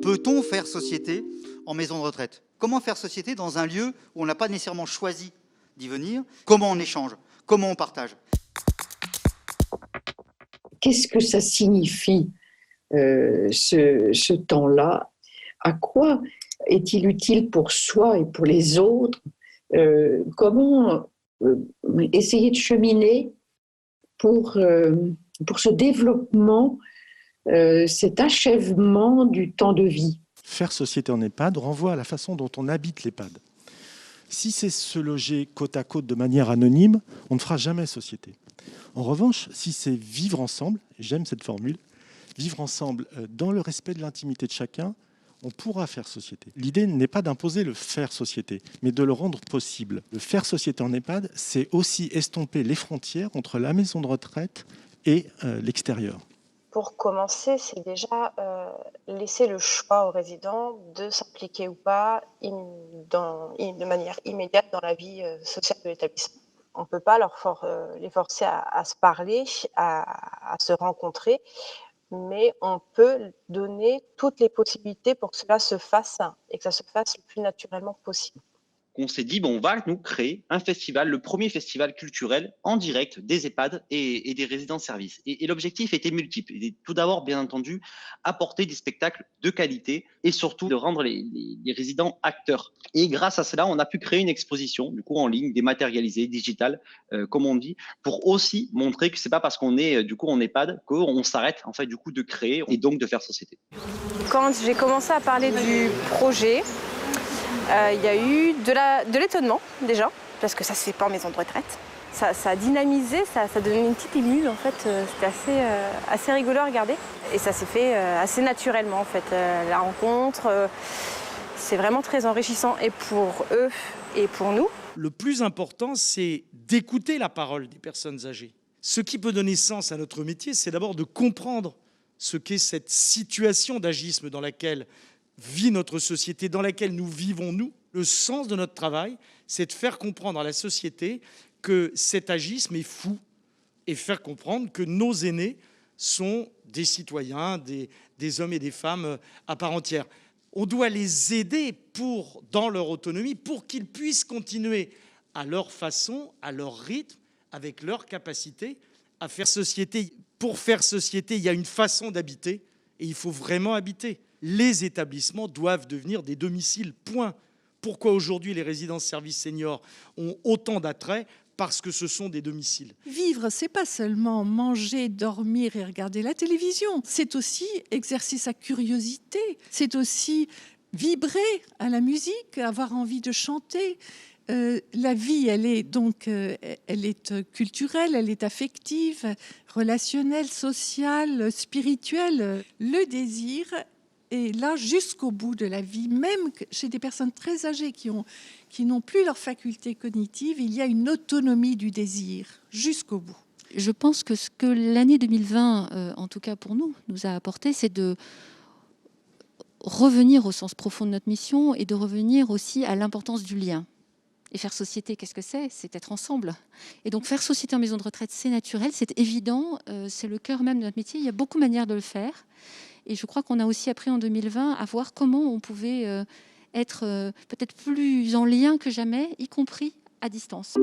Peut-on faire société en maison de retraite? Comment faire société dans un lieu où on n'a pas nécessairement choisi d'y venir? Comment on échange? Comment on partage? Qu'est-ce que ça signifie, ce temps-là? À quoi est-il utile pour soi et pour les autres? Comment essayer de cheminer pour ce développement, cet achèvement du temps de vie? Faire société en EHPAD renvoie à la façon dont on habite l'EHPAD. Si c'est se loger côte à côte de manière anonyme, on ne fera jamais société. En revanche, si c'est vivre ensemble, j'aime cette formule, vivre ensemble dans le respect de l'intimité de chacun, on pourra faire société. L'idée n'est pas d'imposer le faire société, mais de le rendre possible. Le faire société en EHPAD, c'est aussi estomper les frontières entre la maison de retraite et l'extérieur. Pour commencer, c'est déjà laisser le choix aux résidents de s'impliquer ou pas de manière immédiate dans la vie sociale de l'établissement. On ne peut pas les forcer à se parler, à se rencontrer, mais on peut donner toutes les possibilités pour que cela se fasse et que ça se fasse le plus naturellement possible. On s'est dit, on va nous créer un festival, le premier festival culturel en direct des EHPAD et des résidents-services. Et l'objectif était multiple. Et tout d'abord, bien entendu, apporter des spectacles de qualité et surtout de rendre les résidents acteurs. Et grâce à cela, on a pu créer une exposition, du coup, en ligne, dématérialisée, digitale, comme on dit, pour aussi montrer que c'est pas parce qu'on est, du coup, en EHPAD qu'on s'arrête, en fait, du coup, de créer et donc de faire société. Quand j'ai commencé à parler du projet, il y a eu de l'étonnement déjà, parce que ça se fait pas en maison de retraite. Ça a dynamisé, ça donnait une petite émule en fait, c'était assez rigolo à regarder. Et ça s'est fait assez naturellement en fait. La rencontre, c'est vraiment très enrichissant et pour eux et pour nous. Le plus important, c'est d'écouter la parole des personnes âgées. Ce qui peut donner sens à notre métier, c'est d'abord de comprendre ce qu'est cette situation d'agisme dans laquelle vit notre société, dans laquelle nous vivons, nous. Le sens de notre travail, c'est de faire comprendre à la société que cet agisme est fou et faire comprendre que nos aînés sont des citoyens, des hommes et des femmes à part entière. On doit les aider dans leur autonomie pour qu'ils puissent continuer à leur façon, à leur rythme, avec leur capacité à faire société. Pour faire société, il y a une façon d'habiter et il faut vraiment habiter. Les établissements doivent devenir des domiciles, point. Pourquoi aujourd'hui les résidences-services seniors ont autant d'attrait? Parce que ce sont des domiciles. Vivre, c'est pas seulement manger, dormir et regarder la télévision. C'est aussi exercer sa curiosité. C'est aussi vibrer à la musique, avoir envie de chanter. La vie, elle est culturelle, elle est affective, relationnelle, sociale, spirituelle. Le désir est là jusqu'au bout de la vie, même chez des personnes très âgées qui n'ont plus leur faculté cognitive, il y a une autonomie du désir jusqu'au bout. Je pense que ce que l'année 2020, en tout cas pour nous a apporté, c'est de revenir au sens profond de notre mission et de revenir aussi à l'importance du lien. Et faire société, qu'est-ce que c'est? C'est être ensemble. Et donc faire société en maison de retraite, c'est naturel, c'est évident, c'est le cœur même de notre métier. Il y a beaucoup de manières de le faire. Et je crois qu'on a aussi appris en 2020 à voir comment on pouvait être peut-être plus en lien que jamais, y compris à distance.